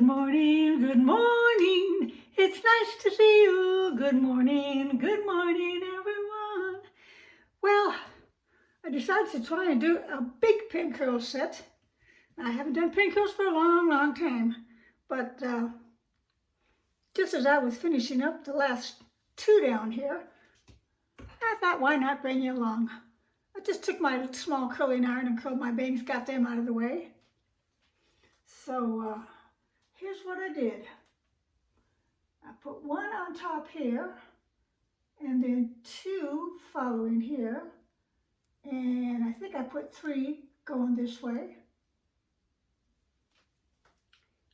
morning, good morning. It's nice to see you. Good morning, everyone. Well, I decided to try and do a big pin curl set. I haven't done pin curls for a long time, but just as I was finishing up the last two down here, I thought, why not bring you along? I just took my small curling iron and curled my bangs, got them out of the way. So here's what I did. I put one on top here, and then two following here, and I think I put three going this way.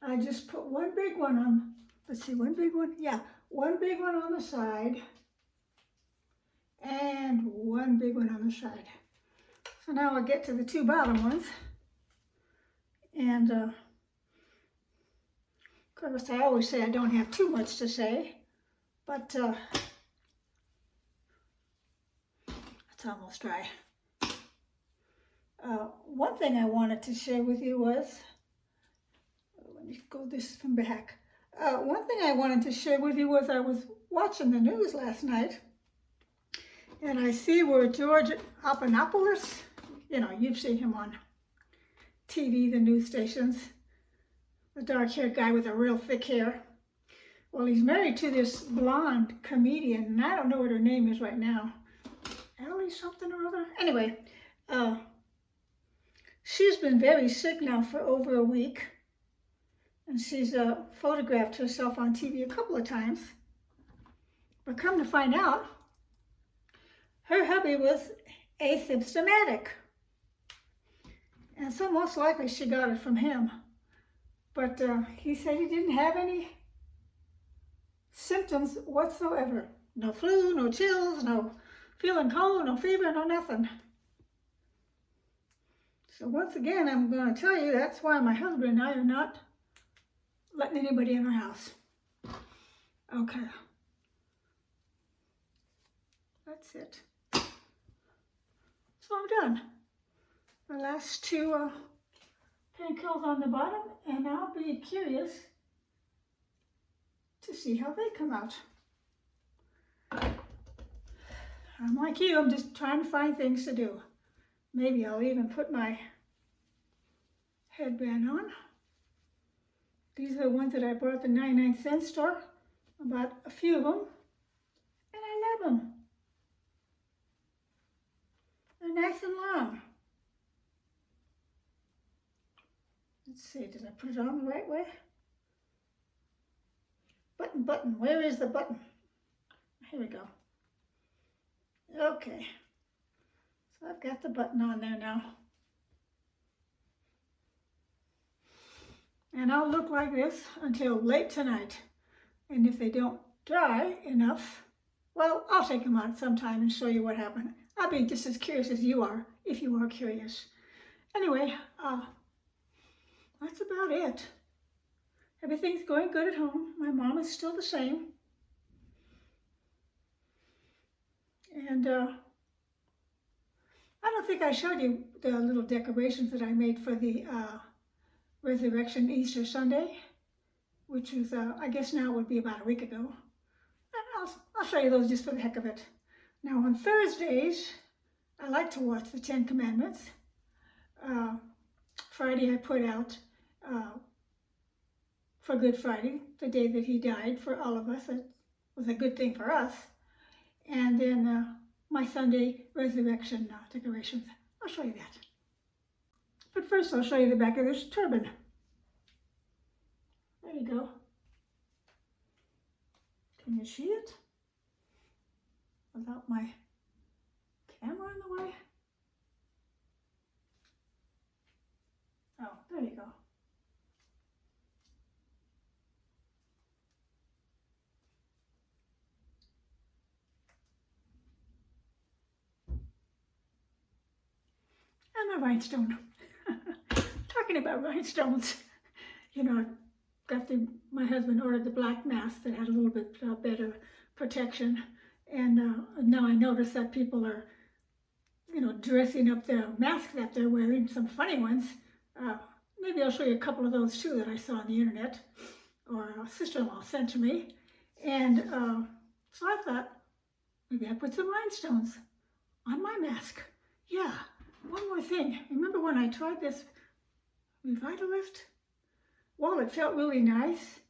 I just put one big one on, let's see, one big one? Yeah, one big one on the side, and one big one on the side. So now I'll get to the two bottom ones, and of course, I always say I don't have too much to say, but it's almost dry. One thing I wanted to share with you was, let me go this from back. One thing I wanted to share with you was I was watching the news last night, and I see where George Papadopoulos, you know, you've seen him on TV, the news stations, the dark-haired guy with a real thick hair. Well, he's married to this blonde comedian, and I don't know what her name is right now. Ellie something or other? Anyway, she's been very sick now for over a week, and she's photographed herself on TV a couple of times. But come to find out, her hubby was asymptomatic. And so most likely she got it from him. But he said he didn't have any symptoms whatsoever. No flu, no chills, no feeling cold, no fever, no nothing. So once again, I'm going to tell you that's why my husband and I are not letting anybody in our house. Okay. That's it. So I'm done. The last two pin curls on the bottom, and I'll be curious to see how they come out. I'm like you, I'm just trying to find things to do. Maybe I'll even put my headband on. These are the ones that I bought at the 99-cent store. I bought a few of them, and I love them. They're nice and long. Let's see, did I put it on the right way? Button, where is the button? Here we go. Okay, so I've got the button on there now. And I'll look like this until late tonight. And if they don't dry enough, well, I'll take them out sometime and show you what happened. I'll be just as curious as you are, if you are curious. Anyway, that's about it. Everything's going good at home. My mom is still the same. And I don't think I showed you the little decorations that I made for the Resurrection Easter Sunday, which was, I guess now would be about a week ago. And I'll show you those just for the heck of it. Now on Thursdays, I like to watch the Ten Commandments. Friday I put out for Good Friday, the day that he died for all of us. It was a good thing for us. And then my Sunday resurrection decorations. I'll show you that. But first I'll show you the back of this turban. There you go. Can you see it? Without my camera in the way? Oh, there you go. And a rhinestone. Talking about rhinestones, you know, my husband ordered the black mask that had a little bit better protection, and now I notice that people are, you know, dressing up their masks that they're wearing, some funny ones. maybe I'll show you a couple of those too that I saw on the internet, or a sister-in-law sent to me. And so I thought, maybe I put some rhinestones on my mask. Yeah, one more thing. Remember when I tried this Revitalift? Well, it felt really nice,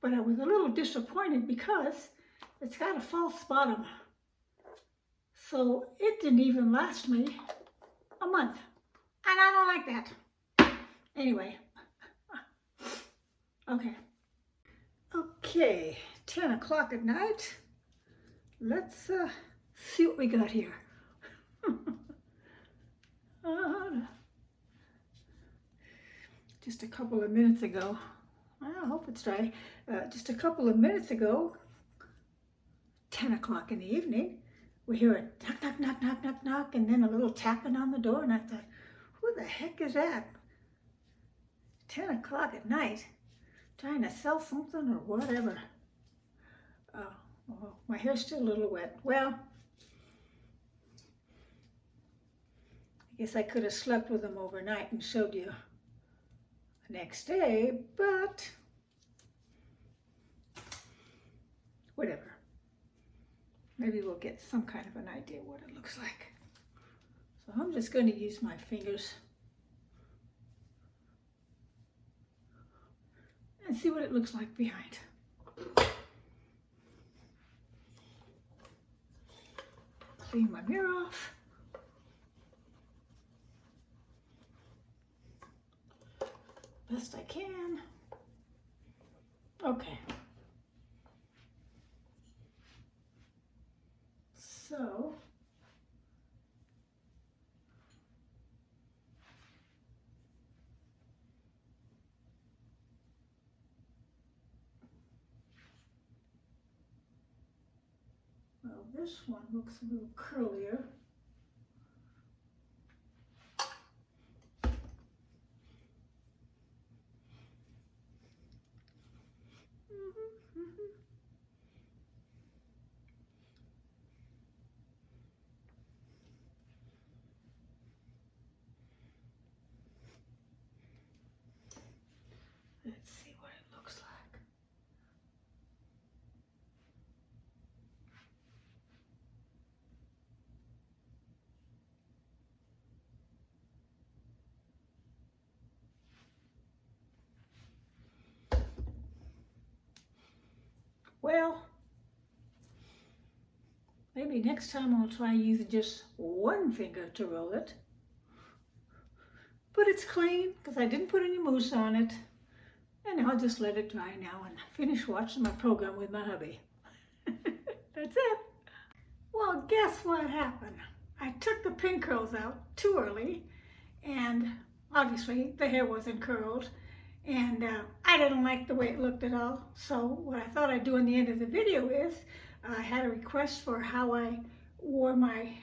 but I was a little disappointed because it's got a false bottom. So it didn't even last me a month. And I don't like that. Anyway. Okay, 10 o'clock at night. Let's see what we got here. Just a couple of minutes ago, I hope it's dry, just a couple of minutes ago, 10 o'clock in the evening, we hear a knock, knock, knock, knock, knock, knock, and then a little tapping on the door, and I thought, who the heck is that? 10 o'clock at night, trying to sell something or whatever. Oh, my hair's still a little wet. Well, I guess I could have slept with them overnight and showed you the next day, but whatever. Maybe we'll get some kind of an idea what it looks like. So I'm just going to use my fingers and see what it looks like behind. Clean my mirror off. Best I can. Okay. So, well, this one looks a little curlier. Let's see what it looks like. Well, maybe next time I'll try using just one finger to roll it. But it's clean because I didn't put any mousse on it. And I'll just let it dry now and finish watching my program with my hubby. That's it. Well, guess what happened? I took the pin curls out too early, and obviously the hair wasn't curled, and I didn't like the way it looked at all. So what I thought I'd do in the end of the video is I had a request for how I wore my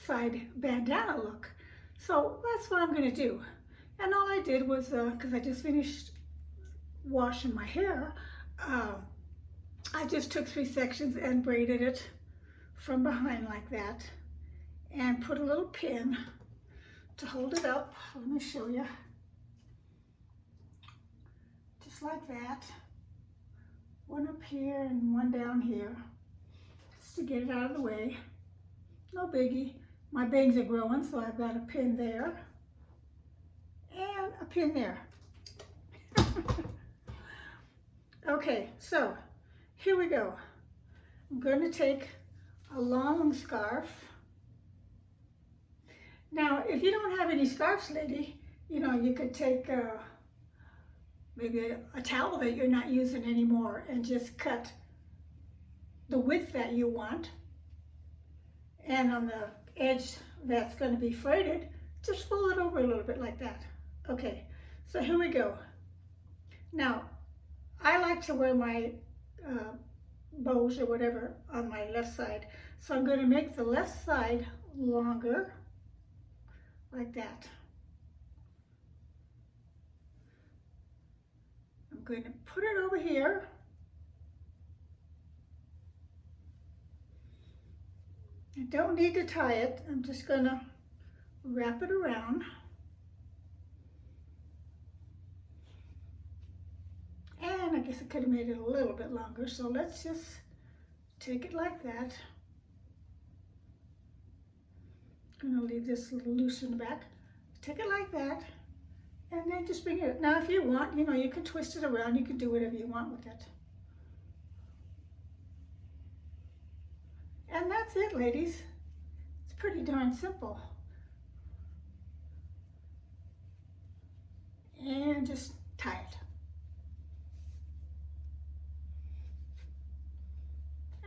side bandana look. So that's what I'm going to do. And all I did was, because I just finished washing my hair, I just took 3 sections and braided it from behind like that and put a little pin to hold it up. Let me show you. Just like that. One up here and one down here, just to get it out of the way. No biggie. My bangs are growing, so I've got a pin there and a pin there. Okay, so here we go. I'm going to take a long scarf. Now, if you don't have any scarves, lady, you know, you could take maybe a towel that you're not using anymore and just cut the width that you want. And on the edge that's going to be frayed, just fold it over a little bit like that. Okay, so here we go. Now, I like to wear my bows or whatever on my left side. So I'm going to make the left side longer, like that. I'm going to put it over here. I don't need to tie it. I'm just going to wrap it around. guess I could have made it a little bit longer, so let's just take it like that. I'm gonna leave this a little loose in the back. Take it like that, and then just bring it. Now if you want, you know, you can twist it around, you can do whatever you want with it. And that's it, ladies. It's pretty darn simple. And just tie it.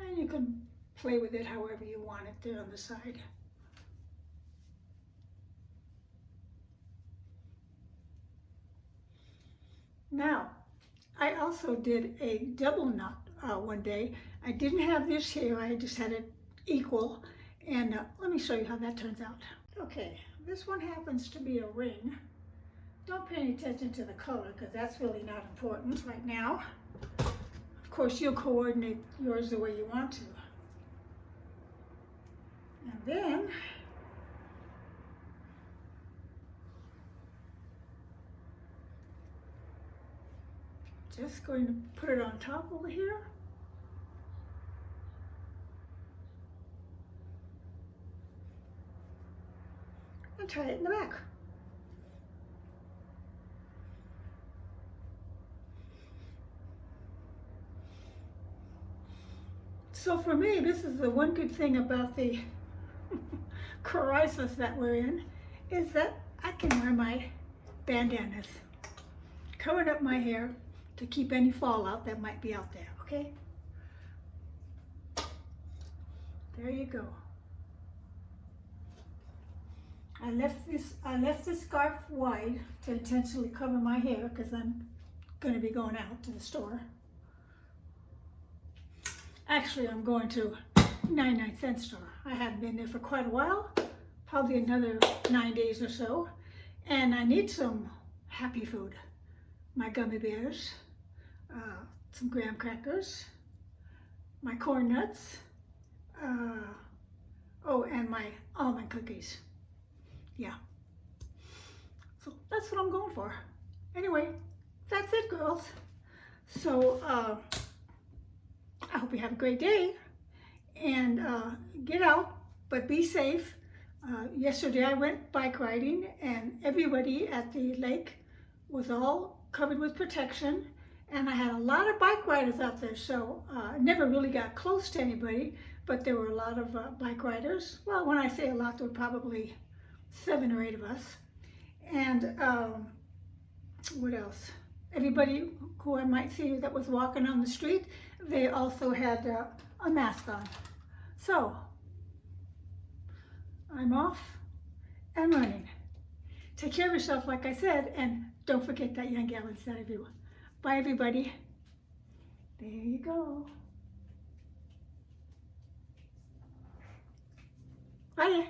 And you can play with it however you want it there on the side. Now, I also did a double knot one day. I didn't have this here, I just had it equal. And let me show you how that turns out. Okay, this one happens to be a ring. Don't pay any attention to the color because that's really not important right now. Of course, you'll coordinate yours the way you want to. And then, just going to put it on top over here. And tie it in the back. So for me, this is the one good thing about the crisis that we're in, is that I can wear my bandanas, covering up my hair to keep any fallout that might be out there, okay? There you go. I left this scarf wide to intentionally cover my hair because I'm going to be going out to the store. Actually, I'm going to 99-cent store. I haven't been there for quite a while, probably another 9 days or so. And I need some happy food. My gummy bears, some graham crackers, my corn nuts, oh, and my almond cookies. Yeah. So that's what I'm going for. Anyway, that's it, girls. So, I hope you have a great day, and get out, but be safe. Yesterday I went bike riding, and everybody at the lake was all covered with protection, and I had a lot of bike riders out there, so I never really got close to anybody, but there were a lot of bike riders. Well, when I say a lot, there were probably 7 or 8 of us. And what else? Everybody who I might see that was walking on the street, they also had a mask on. So, I'm off and running. Take care of yourself, like I said, and don't forget that young gal inside of you. Bye, everybody. There you go. Bye.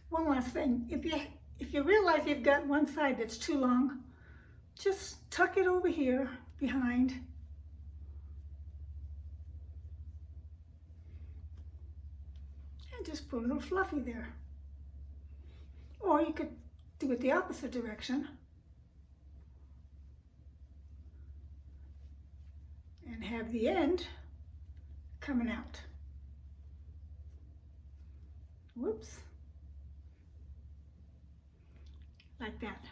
One last thing. If you realize you've got one side that's too long, just tuck it over here behind. And just put a little fluffy there. Or you could do it the opposite direction. And have the end coming out. Whoops. Like that.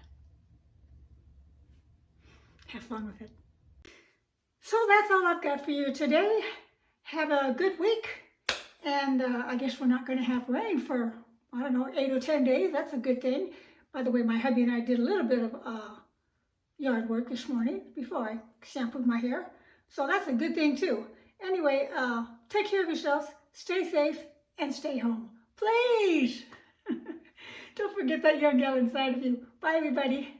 Have fun with it. So that's all I've got for you today. Have a good week. And I guess we're not going to have rain for, I don't know, 8 or 10 days. That's a good thing. By the way, my hubby and I did a little bit of yard work this morning before I shampooed my hair. So that's a good thing too. Anyway, take care of yourselves, stay safe, and stay home. Please! Don't forget that young gal inside of you. Bye, everybody.